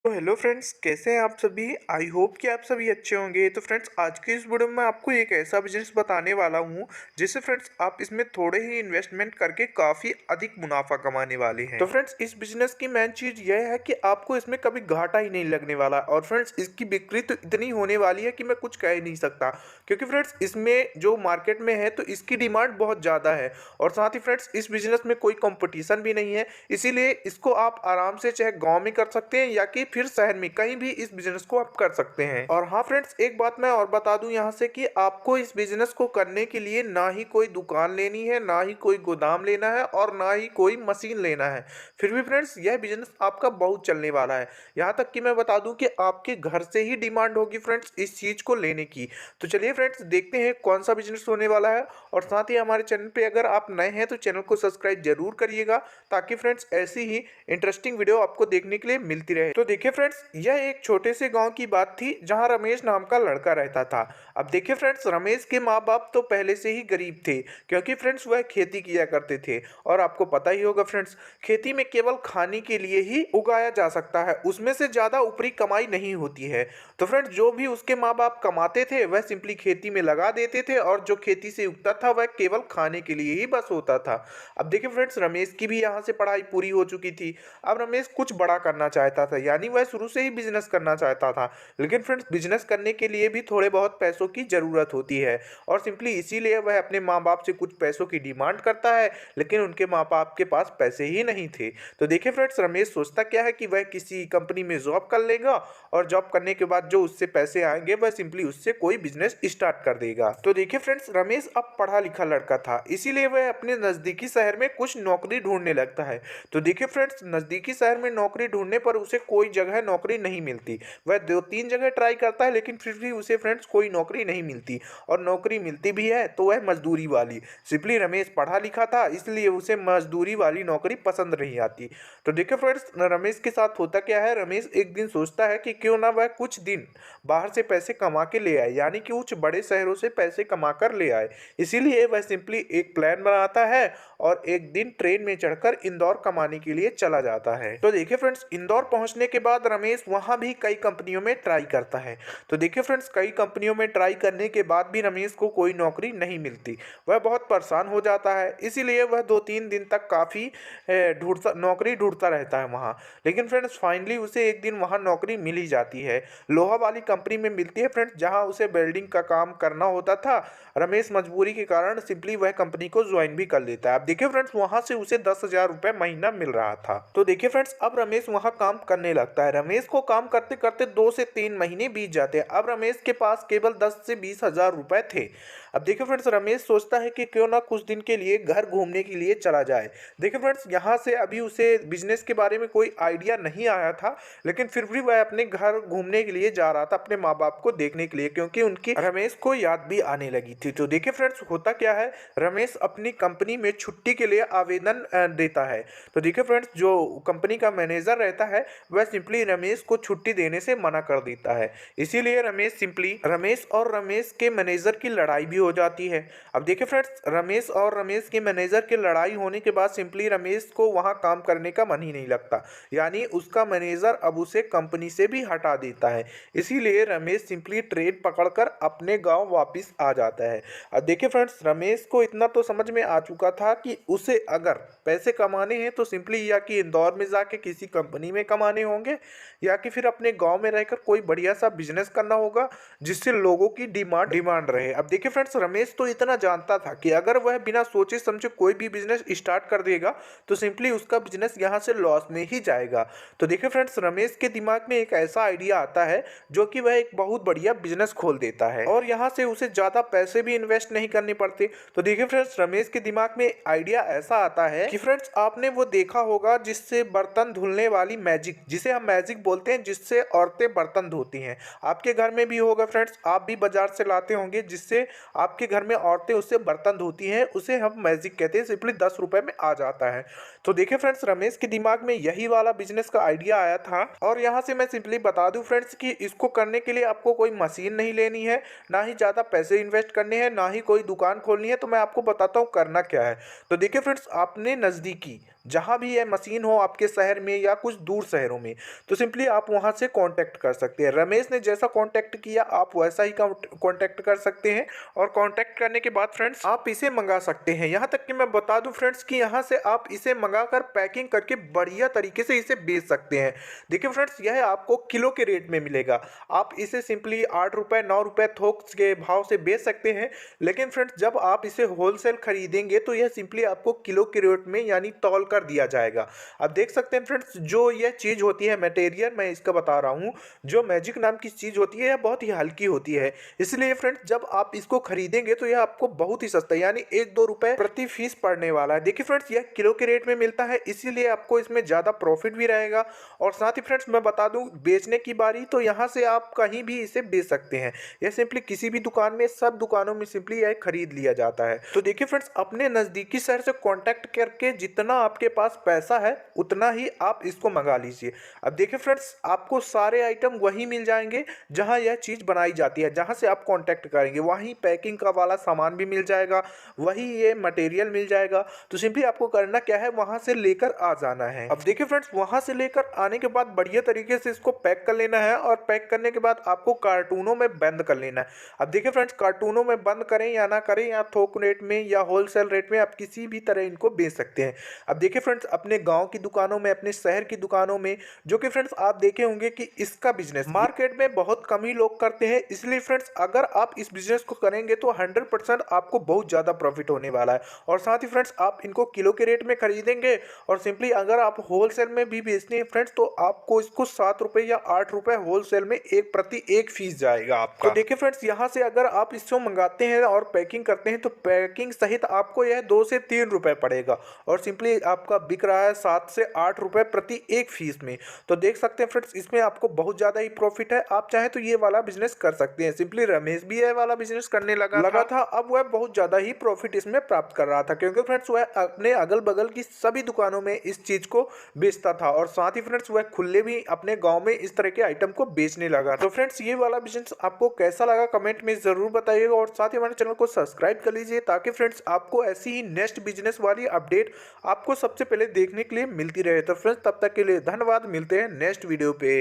तो hello friends, कैसे हैं आप सभी। आई होप कि आप सभी अच्छे होंगे। तो फ्रेंड्स, आज की इस वीडियो में आपको एक ऐसा बिजनेस बताने वाला हूं जिससे फ्रेंड्स आप इसमें थोड़े ही इन्वेस्टमेंट करके काफ़ी अधिक मुनाफा कमाने वाले हैं। तो फ्रेंड्स, इस बिजनेस की मेन चीज़ यह है कि आपको इसमें कभी घाटा ही नहीं लगने वाला। और फ्रेंड्स, इसकी बिक्री तो इतनी होने वाली है कि मैं कुछ कह ही नहीं सकता, क्योंकि फ्रेंड्स इसमें जो मार्केट में है तो इसकी डिमांड बहुत ज़्यादा है। और साथ ही फ्रेंड्स, इस बिजनेस में कोई कंपटीशन भी नहीं है, इसीलिए इसको आप आराम से चाहे गांव में कर सकते हैं या कि फिर शहर में कहीं भी इस बिजनेस को आप कर सकते हैं। और हाँ फ्रेंड्स, एक बात मैं और बता दूं यहाँ से कि आपको इस बिजनेस को करने के लिए ना ही कोई दुकान लेनी है, ना ही कोई गोदाम लेना है और ना ही कोई मशीन लेना है। फिर भी फ्रेंड्स, यह बिजनेस आपका बहुत चलने वाला है। यहाँ तक कि मैं बता दूं कि आपके घर से ही डिमांड होगी फ्रेंड्स इस चीज़ को लेने की। तो चलिए फ्रेंड्स, देखते हैं कौन सा बिजनेस होने वाला है। और साथ ही हमारे चैनल पे अगर आप नए हैं तो चैनल को सब्सक्राइब जरूर करिएगा, ताकि फ्रेंड्स ऐसी ही इंटरेस्टिंग वीडियो आपको देखने के लिए मिलती रहे। तो देखिए फ्रेंड्स, यह एक छोटे से गांव की बात थी जहां रमेश नाम का लड़का रहता था। अब देखिए फ्रेंड्स, रमेश के माँ बाप तो पहले से ही गरीब थे, क्योंकि फ्रेंड्स वह खेती किया करते थे। और आपको पता ही होगा फ्रेंड्स, खेती में केवल खाने के लिए ही उगाया जा सकता है, उसमें से ज़्यादा ऊपरी कमाई नहीं होती है। तो फ्रेंड्स, जो भी उसके माँ बाप कमाते थे वह सिंपली खेती में लगा देते थे, और जो खेती से उगता था वह केवल खाने के लिए ही बस होता था। अब देखिए फ्रेंड्स, रमेश की भी यहाँ से पढ़ाई पूरी हो चुकी थी। अब रमेश कुछ बड़ा करना चाहता था, यानी वह शुरू से ही बिजनेस करना चाहता था। लेकिन फ्रेंड्स, बिजनेस करने के लिए भी थोड़े बहुत पैसों की ज़रूरत होती है, और सिंपली इसीलिए वह अपने माँ बाप से कुछ पैसों की डिमांड करता है, लेकिन उनके माँ बाप के पास पैसे ही नहीं थे। तो देखिए फ्रेंड्स, रमेश सोचता क्या है कि वह किसी कंपनी में जॉब कर लेगा, और जॉब करने के बाद जो उससे पैसे आएंगे वह सिंपली उससे कोई बिजनेस स्टार्ट कर देगा। तो देखिए फ्रेंड्स, रमेश अब पढ़ा लिखा लड़का था, इसीलिए वह अपने नज़दीकी शहर में कुछ नौकरी ढूंढने लगता है। तो देखिए फ्रेंड्स, नज़दीकी शहर में नौकरी ढूंढने पर उसे कोई जगह नौकरी नहीं मिलती। वह दो तीन जगह ट्राई करता है, लेकिन फिर भी उसे फ्रेंड्स कोई नौकरी नहीं मिलती। और नौकरी मिलती भी है तो वह मजदूरी वाली। सिंपली रमेश पढ़ा लिखा था, इसलिए उसे मजदूरी वाली नौकरी पसंद नहीं आती। तो देखिए फ्रेंड्स, रमेश के साथ होता क्या है, रमेश एक दिन सोचता है कि क्यों ना वह कुछ दिन बाहर से पैसे कमा के ले आए, यानी कि कुछ बड़े शहरों से पैसे कमा कर ले आए। इसीलिए वह सिंपली एक प्लान बनाता है और एक दिन ट्रेन में चढ़कर इंदौर कमाने के लिए चला जाता है। तो देखिए फ्रेंड्स, इंदौर पहुंचने के बाद रमेश वहां भी कई कंपनियों में ट्राई करता है। तो देखिए फ्रेंड्स, कई कंपनियों में ट्राई करने के बाद भी रमेश को कोई नौकरी नहीं मिलती। वह बहुत परेशान हो जाता है, इसीलिए वह 2-3 दिन तक काफ़ी नौकरी ढूंढता रहता है वहाँ। लेकिन फ्रेंड्स, फाइनली उसे एक दिन वहाँ नौकरी मिल ही जाती है। लोहा वाली कंपनी में मिलती है फ्रेंड्स, जहाँ उसे वेल्डिंग का काम करना होता था। रमेश मजबूरी के कारण सिंपली वह कंपनी को ज्वाइन भी कर लेता है। अब देखिए फ्रेंड्स, वहाँ से उसे 10,000 रुपये महीना मिल रहा था। तो देखिए फ्रेंड्स, अब रमेश वहाँ काम करने लगता है। रमेश को काम करते करते 2 से 3 महीने बीत जाते हैं। अब रमेश के पास केवल 10 से 20 हजार रुपए थे। अब देखिए फ्रेंड्स, रमेश सोचता है कि क्यों ना कुछ दिन के लिए घर घूमने के लिए चला जाए। देखिए फ्रेंड्स, यहाँ से अभी उसे बिजनेस के बारे में कोई आइडिया नहीं आया था, लेकिन फिर भी वह अपने घर घूमने के लिए जा रहा था, अपने माँ बाप को देखने के लिए, क्योंकि उनकी रमेश को याद भी आने लगी थी। तो देखिए फ्रेंड्स, होता क्या है, रमेश अपनी कंपनी में छुट्टी के लिए आवेदन देता है। तो देखिए फ्रेंड्स, जो कंपनी का मैनेजर रहता है वह सिंपली रमेश को छुट्टी देने से मना कर देता है। इसीलिए रमेश और रमेश के मैनेजर की लड़ाई भी हो जाती है। अब देखिए फ्रेंड्स, रमेश और रमेश के मैनेजर की लड़ाई होने के बाद सिंपली रमेश को वहाँ काम करने का मन ही नहीं लगता, यानी उसका मैनेजर अब उसे कंपनी से भी हटा देता है। इसीलिए रमेश सिंपली ट्रेन पकड़कर अपने गांव वापस आ जाता है। अब देखिए फ्रेंड्स, रमेश को इतना तो समझ में आ चुका था कि उसे अगर पैसे कमाने हैं तो सिंपली या कि इंदौर में जाके किसी कंपनी में कमाने होंगे, या कि फिर अपने गांव में रहकर कोई बढ़िया सा बिजनेस करना होगा जिससे लोगों की डिमांड रहे। अब देखिए फ्रेंड्स, रमेश तो इतना जानता था कि अगर वह बिना सोचे समझे कोई भी बिजनेस स्टार्ट कर देगा तो सिंपली उसका बिजनेस यहाँ से लॉस में ही जाएगा। तो देखिए फ्रेंड्स, रमेश के दिमाग में एक ऐसा आइडिया आता है जो कि वह एक बहुत बढ़िया बिजनेस खोल देता है, और यहाँ से उसे ज़्यादा पैसे भी इन्वेस्ट नहीं करने पड़ते। तो देखिए फ्रेंड्स, रमेश के दिमाग में आइडिया ऐसा आता है कि फ्रेंड्स, आपने वो देखा होगा जिससे बर्तन धुलने वाली मैजिक, जिसे हम मैजिक बोलते हैं, जिससे औरतें बर्तन धोती हैं। आपके घर में भी होगा फ्रेंड्स, आप भी बाजार से लाते होंगे, जिससे आपके घर में औरतें उससे बर्तन धोती हैं, उसे हम मैजिक कहते हैं। सिंपली 10 रुपए में आ जाता है। तो देखिए फ्रेंड्स, रमेश के दिमाग में यही वाला बिजनेस का आइडिया आया था। और यहाँ से मैं सिंपली बता दूं फ्रेंड्स कि इसको करने के लिए आपको कोई मशीन नहीं लेनी है, ना ही ज़्यादा पैसे इन्वेस्ट करने हैं, ना ही कोई दुकान खोलनी है। तो मैं आपको बताता हूँ करना क्या है। तो देखिए फ्रेंड्स, आपने नज़दीकी जहाँ भी यह मशीन हो आपके शहर में या कुछ दूर शहरों में, तो सिंपली आप वहाँ से कांटेक्ट कर सकते हैं। रमेश ने जैसा कांटेक्ट किया आप वैसा ही कांटेक्ट कर सकते हैं और कांटेक्ट करने के बाद फ्रेंड्स आप इसे मंगा सकते हैं। यहाँ तक कि मैं बता दूं फ्रेंड्स कि यहाँ से आप इसे मंगाकर पैकिंग करके बढ़िया तरीके से इसे बेच सकते हैं। देखिए फ्रेंड्स, यह आपको किलो के रेट में मिलेगा। आप इसे सिंपली 8 रुपये 9 रुपये थोक के भाव से बेच सकते हैं, लेकिन फ्रेंड्स जब आप इसे होलसेल खरीदेंगे तो यह सिंपली आपको किलो के रेट में यानी तौल कर दिया जाएगा। आप देख सकते हैं फ्रेंड्स, जो यह चीज़ होती है मटेरियल मैं इसका बता रहा हूँ, जो मैजिक नाम की चीज़ होती है यह बहुत ही हल्की होती है। इसलिए फ्रेंड्स जब आप इसको खरीदेंगे तो यह आपको बहुत ही सस्ता यानी 1-2 रुपए प्रति पीस पड़ने वाला है। देखिए फ्रेंड्स, यह किलो के रेट में मिलता है, इसीलिए आपको इसमें ज़्यादा प्रॉफिट भी रहेगा। और साथ ही फ्रेंड्स मैं बता दूं, बेचने की बारी तो यहाँ से आप कहीं भी इसे बेच सकते हैं। यह सिंपली किसी भी दुकान में, सब दुकानों में सिंपली यह खरीद लिया जाता है। तो देखिए फ्रेंड्स, अपने नज़दीकी शहर से कॉन्टैक्ट करके जितना आपके पास पैसा है उतना ही आप इसको मंगा लीजिए। अब देखिए फ्रेंड्स, आपको सारे आइटम वही मिल जाएंगे जहाँ यह चीज़ बनाई जाती है। जहाँ से आप कॉन्टैक्ट करेंगे वहीं पैकिंग का वाला सामान भी मिल जाएगा, वही ये मटेरियल मिल जाएगा। तो सिंपली आपको करना क्या है, वहां से लेकर आ जाना है। अब देखिए फ्रेंड्स, वहां से लेकर आने के बाद बढ़िया तरीके से इसको पैक कर लेना है और पैक करने के बाद आपको कार्टूनों में बंद कर लेना है। अब देखिए फ्रेंड्स, कार्टूनों में बंद करें या ना करें, या थोक रेट में या होलसेल रेट में, आप किसी भी तरह इनको बेच सकते हैं। अब देखिए फ्रेंड्स, अपने गाँव की दुकानों में, अपने शहर की दुकानों में, जो कि फ्रेंड्स आप देखे होंगे कि इसका बिजनेस मार्केट में बहुत कम ही लोग करते हैं। इसलिए फ्रेंड्स अगर आप इस बिजनेस को करेंगे तो 100% आपको बहुत ज़्यादा प्रॉफिट होने वाला है। और साथ ही फ्रेंड्स आप इनको किलो के रेट में खरीदेंगे और सिंपली अगर आप होलसेल में भी बेचते हैं फ्रेंड्स, तो आपको इसको 7 रुपये या 8 रुपये होलसेल में एक प्रति एक फीस जाएगा आपका। तो देखिए फ्रेंड्स, यहाँ से अगर आप इसको मंगाते हैं और पैकिंग करते हैं तो पैकिंग सहित आपको यह 2 से 3 रुपये पड़ेगा और सिंपली आपका बिक रहा है 7 से 8 रुपये प्रति एक फीस में। तो देख सकते हैं फ्रेंड्स, इसमें आपको बहुत ज़्यादा ही प्रॉफिट है। आप चाहे तो ये वाला बिजनेस कर सकते हैं। सिंपली रमेश भी ये वाला बिजनेस करने लगा था। अब वह बहुत ज़्यादा ही प्रॉफिट इसमें प्राप्त कर रहा था, क्योंकि फ्रेंड्स वह अपने अगल बगल की सभी दुकानों में इस चीज़ को बेचता था और साथ ही फ्रेंड्स वह खुले भी अपने गांव में इस तरह के आइटम को बेचने लगा। तो फ्रेंड्स ये वाला बिजनेस आपको कैसा लगा कमेंट में ज़रूर बताइएगा और साथ ही हमारे चैनल को सब्सक्राइब कर लीजिए, ताकि फ्रेंड्स आपको ऐसी ही नेक्स्ट बिजनेस वाली अपडेट आपको सबसे पहले देखने के लिए मिलती रहे। तो फ्रेंड्स तब तक के लिए धन्यवाद, मिलते हैं नेक्स्ट वीडियो पे।